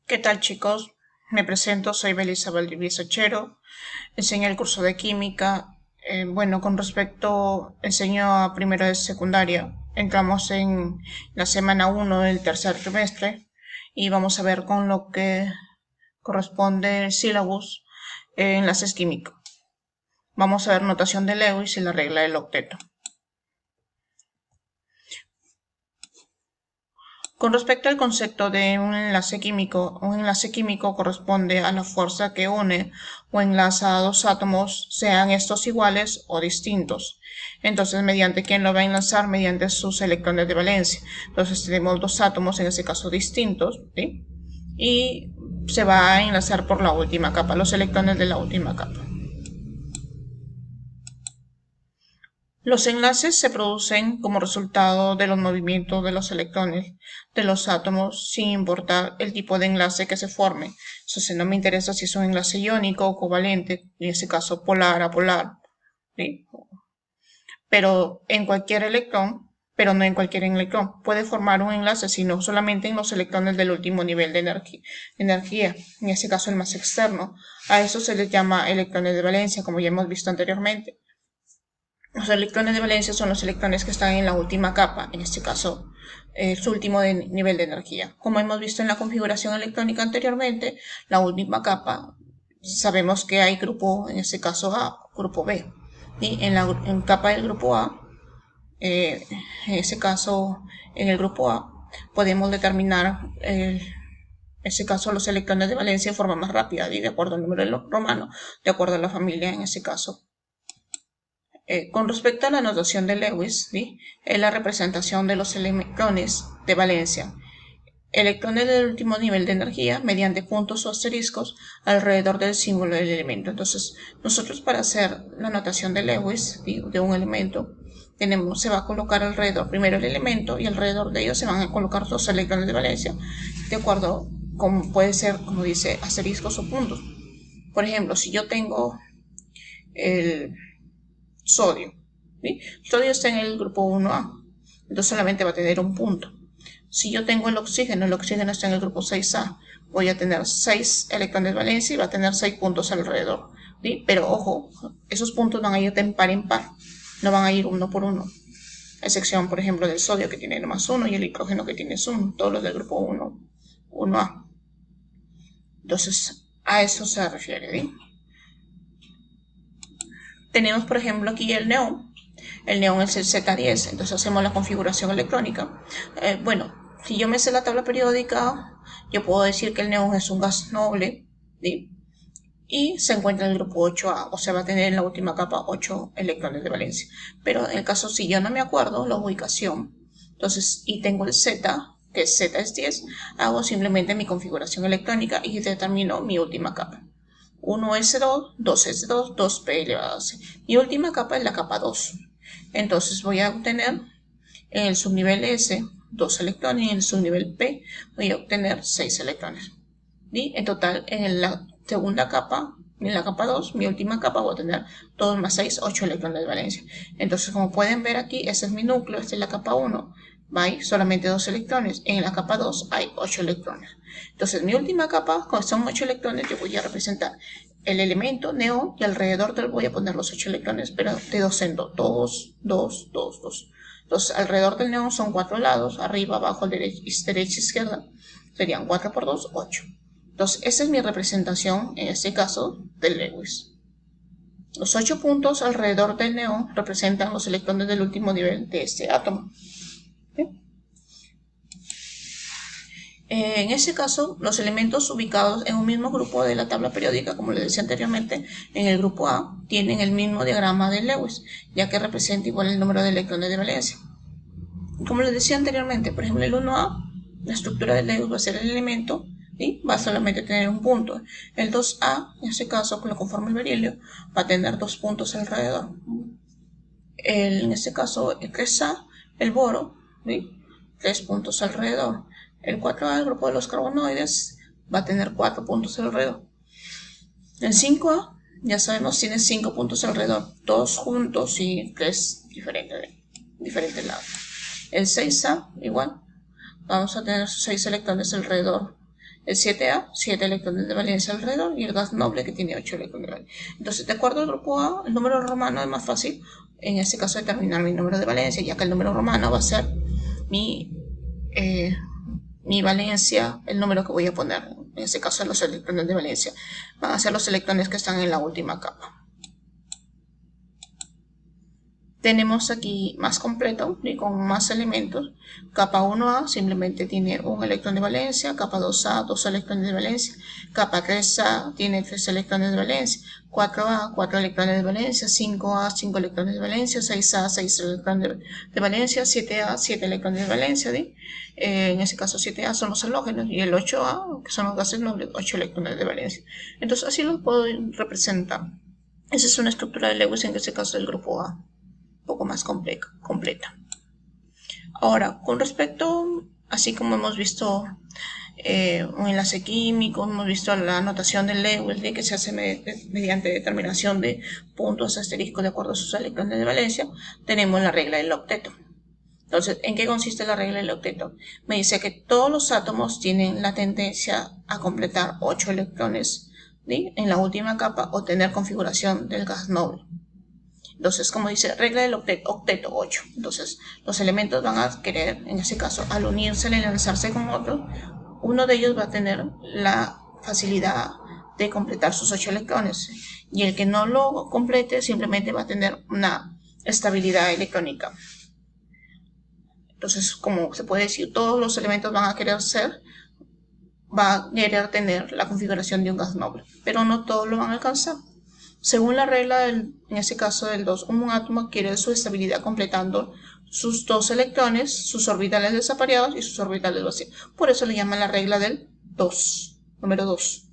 ¿Qué tal, chicos? Me presento, soy Belisa Valdivieso Chero, enseño el curso de química. Con respecto, enseño a primero de secundaria. Entramos en la semana 1 del tercer trimestre y vamos a ver con lo que corresponde el sílabus enlaces químicos. Vamos a ver notación de Lewis y la regla del octeto. Con respecto al concepto de un enlace químico corresponde a la fuerza que une o enlaza a dos átomos, sean estos iguales o distintos. Entonces, ¿mediante quién lo va a enlazar? Mediante sus electrones de valencia. Entonces, tenemos dos átomos, en este caso distintos, ¿sí? Y se va a enlazar por la última capa, los electrones de la última capa. Los enlaces se producen como resultado de los movimientos de los electrones de los átomos sin importar el tipo de enlace que se forme. Entonces no me interesa si es un enlace iónico o covalente, en este caso polar a polar, ¿sí? Pero en cualquier electrón, pero no en cualquier electrón, puede formar un enlace, sino solamente en los electrones del último nivel de energía, en este caso el más externo. A eso se les llama electrones de valencia, como ya hemos visto anteriormente. Los electrones de valencia son los electrones que están en la última capa, en este caso su último nivel de energía. Como hemos visto en la configuración electrónica anteriormente, la última capa, sabemos que hay grupo, en este caso A, grupo B. Y en la capa del grupo A, en ese caso, en el grupo A, podemos determinar en ese caso los electrones de valencia en forma más rápida, y de acuerdo al número romano, de acuerdo a la familia en ese caso. Con respecto a la notación de Lewis, ¿sí? Es la representación de los electrones de valencia, electrones del último nivel de energía, mediante puntos o asteriscos alrededor del símbolo del elemento. Entonces, nosotros para hacer la notación de Lewis, ¿sí? De un elemento, se va a colocar alrededor primero el elemento y alrededor de ellos se van a colocar dos electrones de valencia, de acuerdo con puede ser, como dice, asteriscos o puntos. Por ejemplo, si yo tengo el sodio, ¿sí? El sodio está en el grupo 1A, entonces solamente va a tener un punto. Si yo tengo el oxígeno está en el grupo 6A, voy a tener 6 electrones de valencia y va a tener 6 puntos alrededor, ¿sí? Pero ojo, esos puntos van a ir de par en par, no van a ir uno por uno, a excepción, por ejemplo, del sodio que tiene nomás 1 y el hidrógeno que tiene 1, todos los del grupo 1A. Entonces, a eso se refiere, ¿sí? Tenemos, por ejemplo, aquí el neón. El neón es el Z10, entonces hacemos la configuración electrónica. Si yo me sé la tabla periódica, yo puedo decir que el neón es un gas noble, ¿sí? Y se encuentra en el grupo 8A, o sea, va a tener en la última capa 8 electrones de valencia. Pero en el caso, si yo no me acuerdo la ubicación, entonces, y tengo el Z, que Z es 10, hago simplemente mi configuración electrónica y determino mi última capa. 1s2, 2s2, 2p elevado a c. Mi última capa es la capa 2. Entonces voy a obtener en el subnivel S 2 electrones y en el subnivel P voy a obtener 6 electrones. Y en total, en la segunda capa, en la capa 2, mi última capa, voy a tener 2 más 6, 8 electrones de valencia. Entonces, como pueden ver aquí, ese es mi núcleo, esta es la capa 1. Hay solamente 2 electrones. En la capa 2 hay 8 electrones. Entonces, mi última capa, con son 8 electrones, yo voy a representar el elemento neón y alrededor del voy a poner los 8 electrones, pero de 2 en 2. 2, 2, 2, 2. Entonces, alrededor del neón son 4 lados, arriba, abajo, derecha, izquierda. Serían 4 por 2, 8. Entonces, esa es mi representación, en este caso, del Lewis. Los 8 puntos alrededor del neón representan los electrones del último nivel de este átomo. ¿Sí? En este caso, los elementos ubicados en un mismo grupo de la tabla periódica, como les decía anteriormente, en el grupo A, tienen el mismo diagrama de Lewis, ya que representa igual el número de electrones de valencia. Como les decía anteriormente, por ejemplo, el 1A, la estructura de Lewis va a ser el elemento, ¿sí? Va a solamente tener un punto. El 2A, en este caso, con lo conforme el berilio, va a tener 2 puntos alrededor. En este caso, el 3A, el boro, ¿sí? 3 puntos alrededor. El 4A, el grupo de los carbonoides, va a tener 4 puntos alrededor. El 5A, ya sabemos, tiene 5 puntos alrededor, 2 juntos y 3 diferentes lados. El 6A, igual, vamos a tener 6 electrones alrededor. El 7A, 7 electrones de valencia alrededor, y el gas noble que tiene 8 electrones de valencia. Entonces, de acuerdo al grupo A, el número romano es más fácil, en este caso, determinar mi número de valencia, ya que el número romano va a ser mi valencia, el número que voy a poner. En este caso, los electrones de valencia van a ser los electrones que están en la última capa. Tenemos aquí más completo y con más elementos. Capa 1A simplemente tiene un electrón de valencia, capa 2A 2 electrones de valencia, capa 3A tiene 3 electrones de valencia, 4A 4 electrones de valencia, 5A 5 electrones de valencia, 6A 6 electrones de valencia, 7A 7 electrones de valencia, en este caso 7A son los halógenos, y el 8A, que son los gases nobles, 8 electrones de valencia. Entonces así lo puedo representar. Esa es una estructura de Lewis, en este caso del grupo A, poco más completa. Ahora, con respecto, así como hemos visto un enlace químico, hemos visto la notación de Lewis, que se hace mediante determinación de puntos asteriscos de acuerdo a sus electrones de valencia, tenemos la regla del octeto. Entonces, ¿en qué consiste la regla del octeto? Me dice que todos los átomos tienen la tendencia a completar 8 electrones, ¿sí?, en la última capa, o tener configuración del gas noble. Entonces, como dice, regla del octeto 8. Entonces, los elementos van a querer, en este caso, al unirse, al enlazarse con otros, uno de ellos va a tener la facilidad de completar sus 8 electrones. Y el que no lo complete simplemente va a tener una estabilidad electrónica. Entonces, como se puede decir, todos los elementos va a querer tener la configuración de un gas noble, pero no todos lo van a alcanzar. Según la regla en este caso del 2, un átomo adquiere su estabilidad completando sus 2 electrones, sus orbitales desapareados y sus orbitales vacíos. Por eso le llaman la regla del 2, número 2.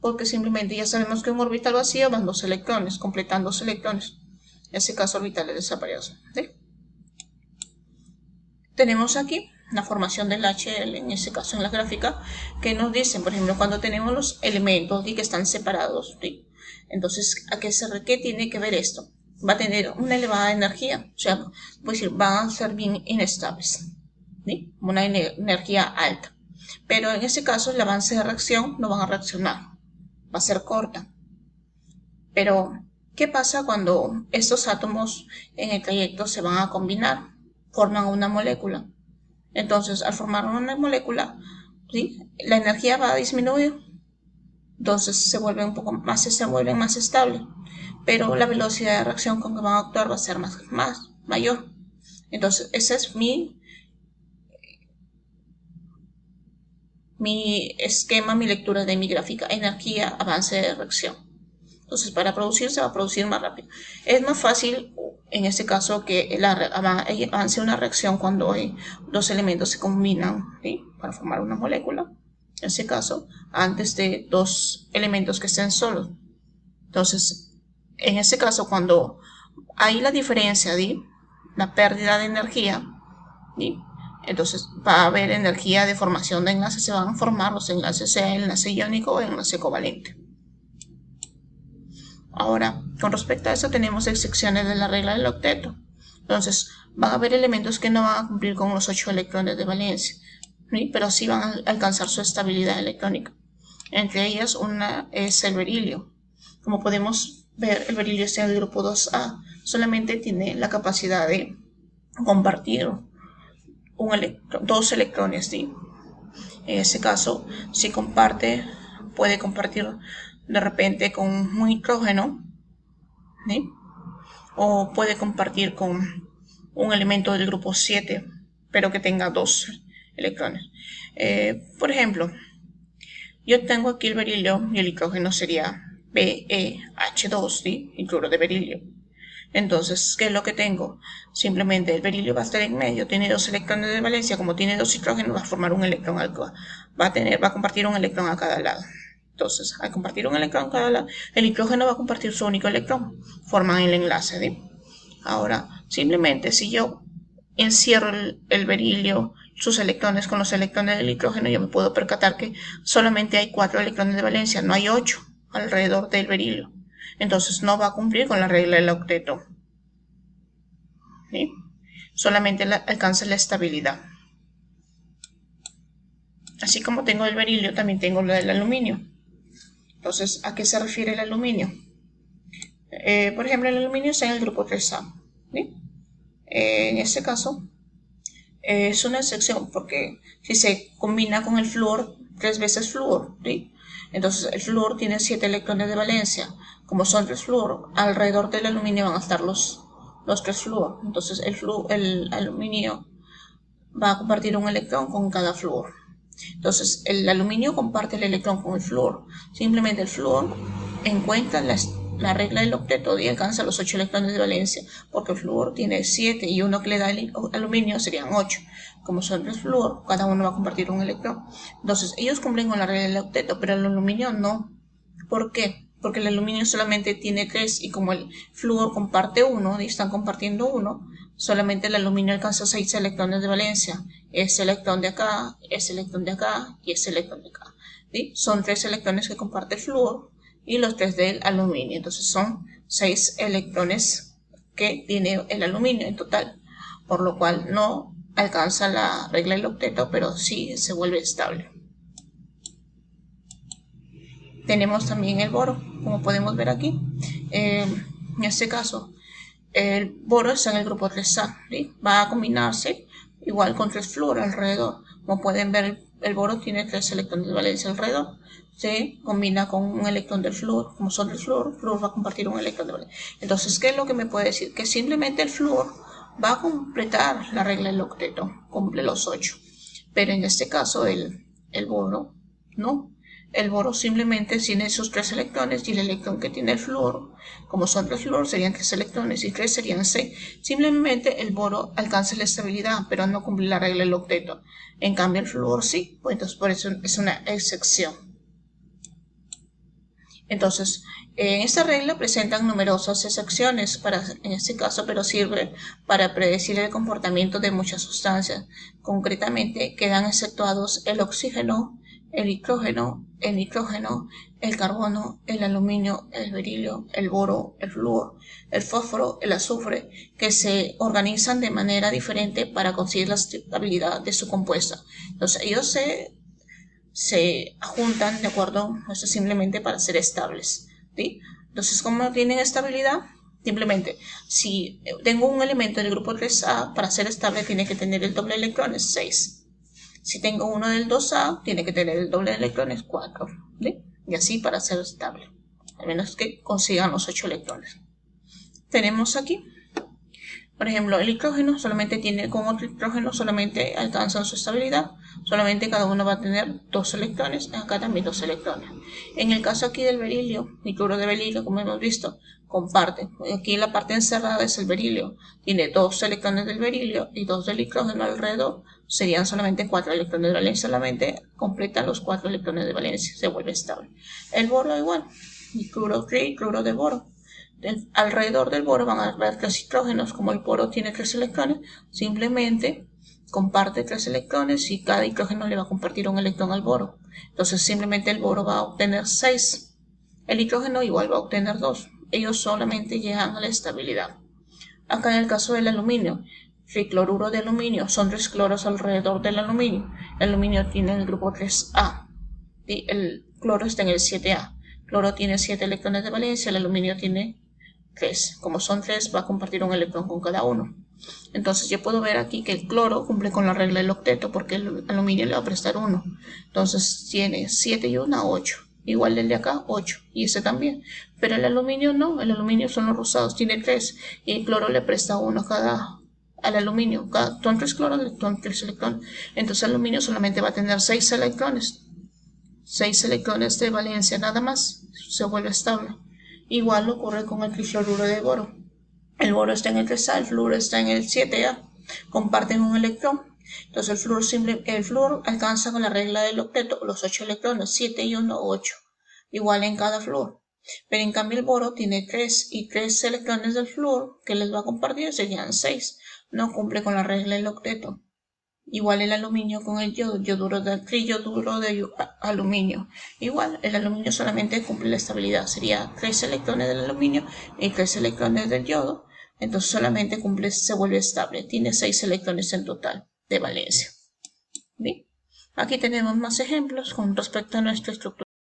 Porque simplemente ya sabemos que un orbital vacío van 2 electrones, completan 2 electrones. En este caso, orbitales desapareados. ¿Sí? Tenemos aquí la formación del HL, en este caso en la gráfica, que nos dicen, por ejemplo, cuando tenemos los elementos que están separados, ¿sí? Entonces, ¿qué tiene que ver esto? Va a tener una elevada energía, o sea, puedo decir, van a ser bien inestables, ¿sí? Una energía alta. Pero en este caso, el avance de reacción no van a reaccionar, va a ser corta. Pero, ¿qué pasa cuando estos átomos en el trayecto se van a combinar? Forman una molécula. Entonces, al formar una molécula, ¿sí?, la energía va a disminuir. Entonces se vuelven más estables, pero la velocidad de reacción con que van a actuar va a ser mayor. Entonces, ese es mi esquema, mi lectura de mi gráfica: energía, avance de reacción. Entonces, para producir se va a producir más rápido. Es más fácil, en este caso, que avance una reacción cuando hay 2 elementos se combinan, ¿sí?, para formar una molécula. En este caso, antes de 2 elementos que estén solos. Entonces, en este caso, cuando hay la diferencia, ¿sí?, la pérdida de energía, ¿sí?, entonces va a haber energía de formación de enlaces, se van a formar los enlaces, sea enlace iónico o enlace covalente. Ahora, con respecto a eso, tenemos excepciones de la regla del octeto. Entonces, van a haber elementos que no van a cumplir con los 8 electrones de valencia, ¿sí?, pero sí van a alcanzar su estabilidad electrónica. Entre ellas, una es el berilio. Como podemos ver, el berilio está en el grupo 2A. Solamente tiene la capacidad de compartir 2 electrones, ¿sí? En este caso, si puede compartir de repente con un nitrógeno, ¿sí?, o puede compartir con un elemento del grupo 7, pero que tenga 2 electrones. Por ejemplo, yo tengo aquí el berilio y el nitrógeno sería BeH2, ¿sí?, el cloruro de berilio. Entonces, ¿qué es lo que tengo? Simplemente el berilio va a estar en medio, tiene 2 electrones de valencia, como tiene 2 nitrógenos, va a formar un electrón va a compartir un electrón a cada lado. Entonces, al compartir un electrón a cada lado, el nitrógeno va a compartir su único electrón, forman el enlace, ¿sí? Ahora, simplemente si yo encierro el berilio, sus electrones con los electrones del nitrógeno, yo me puedo percatar que solamente hay 4 electrones de valencia, no hay 8 alrededor del berilio. Entonces no va a cumplir con la regla del octeto, ¿sí? Solamente alcanza la estabilidad. Así como tengo el berilio, también tengo lo del aluminio. Entonces, ¿a qué se refiere el aluminio? Por ejemplo, el aluminio está en el grupo 3A. ¿Sí? En este caso, es una excepción porque si se combina con el flúor, 3 veces flúor, ¿sí? Entonces el flúor tiene 7 electrones de valencia. Como son 3 flúor, alrededor del aluminio van a estar los 3 flúor. Entonces el aluminio va a compartir un electrón con cada flúor. Entonces el aluminio comparte el electrón con el flúor. Simplemente el flúor encuentra la regla del octeto y alcanza los 8 electrones de valencia, porque el flúor tiene 7 y uno que le da el aluminio serían 8. Como son 3 flúor, cada uno va a compartir un electrón. Entonces ellos cumplen con la regla del octeto, pero el aluminio no. ¿Por qué? Porque el aluminio solamente tiene 3 y como el flúor comparte 1 y están compartiendo 1, solamente el aluminio alcanza 6 electrones de valencia. Ese electrón de acá, ese electrón de acá y ese electrón de acá. ¿Sí? Son 3 electrones que comparte el flúor y los 3 del aluminio. Entonces son 6 electrones que tiene el aluminio en total, por lo cual no alcanza la regla del octeto, pero sí se vuelve estable. Tenemos también el boro, como podemos ver aquí. En este caso, el boro está en el grupo 3A, ¿sí? Va a combinarse igual con 3 flúor alrededor. Como pueden ver, el boro tiene 3 electrones de valencia alrededor. Se combina con un electrón del flúor. Como son 3 flúor, el flúor va a compartir un electrón de valencia. Entonces, ¿qué es lo que me puede decir? Que simplemente el flúor va a completar la regla del octeto, cumple los 8. Pero en este caso, el boro no. El boro simplemente tiene sus 3 electrones y el electrón que tiene el flúor, como son 3 flúor, serían 3 electrones y 3 serían 6. Simplemente el boro alcanza la estabilidad, pero no cumple la regla del octeto. En cambio el flúor sí, pues entonces por eso es una excepción. Entonces, en esta regla presentan numerosas excepciones en este caso, pero sirve para predecir el comportamiento de muchas sustancias. Concretamente, quedan exceptuados el oxígeno, el nitrógeno, el carbono, el aluminio, el berilio, el boro, el flúor, el fósforo, el azufre, que se organizan de manera diferente para conseguir la estabilidad de su compuesta. Entonces, ellos se juntan de acuerdo, esto es simplemente para ser estables, ¿sí? Entonces, ¿cómo tienen estabilidad? Simplemente, si tengo un elemento del grupo 3A, para ser estable tiene que tener el doble de electrones, 6. Si tengo uno del 2A, tiene que tener el doble de electrones, 4. ¿Sí? Y así para ser estable, al menos que consigan los 8 electrones. Tenemos aquí, por ejemplo, el nitrógeno solamente tiene, con otro nitrógeno solamente alcanzan su estabilidad, solamente cada uno va a tener 2 electrones, acá también 2 electrones. En el caso aquí del berilio, nitruro de berilio, como hemos visto, comparten. Aquí la parte encerrada es el berilio, tiene 2 electrones del berilio y 2 del nitrógeno alrededor, serían solamente 4 electrones de valencia, solamente completan los 4 electrones de valencia, se vuelve estable. El boro igual, nitruro de boro. Alrededor del boro van a haber 3 hidrógenos. Como el boro tiene 3 electrones, simplemente comparte 3 electrones y cada hidrógeno le va a compartir un electrón al boro. Entonces simplemente el boro va a obtener 6. El hidrógeno igual va a obtener 2. Ellos solamente llegan a la estabilidad. Acá en el caso del aluminio, tricloruro de aluminio, son 3 cloros alrededor del aluminio. El aluminio tiene el grupo 3A y el cloro está en el 7A. El cloro tiene 7 electrones de valencia, el aluminio tiene 3. Como son 3, va a compartir un electrón con cada uno. Entonces yo puedo ver aquí que el cloro cumple con la regla del octeto porque el aluminio le va a prestar 1. Entonces tiene 7 y 1, 8. Igual el de acá, 8. Y ese también. Pero el aluminio no. El aluminio son los rosados, tiene 3. Y el cloro le presta 1 al aluminio. Son 3 cloros, son 3 electrones. Entonces el aluminio solamente va a tener 6 electrones. 6 electrones de valencia nada más. Se vuelve estable. Igual ocurre con el trifluoruro de boro. El boro está en el 3A, el flúor está en el 7A. Comparten un electrón. Entonces el flúor alcanza con la regla del octeto los 8 electrones, 7 y 1, 8. Igual en cada flúor. Pero en cambio el boro tiene 3 y 3 electrones del flúor que les va a compartir serían 6. No cumple con la regla del octeto. Igual el aluminio con el triyoduro de aluminio. Igual, el aluminio solamente cumple la estabilidad. Sería 3 electrones del aluminio y 3 electrones del yodo. Entonces solamente se vuelve estable. Tiene 6 electrones en total de valencia. ¿Bien? Aquí tenemos más ejemplos con respecto a nuestra estructura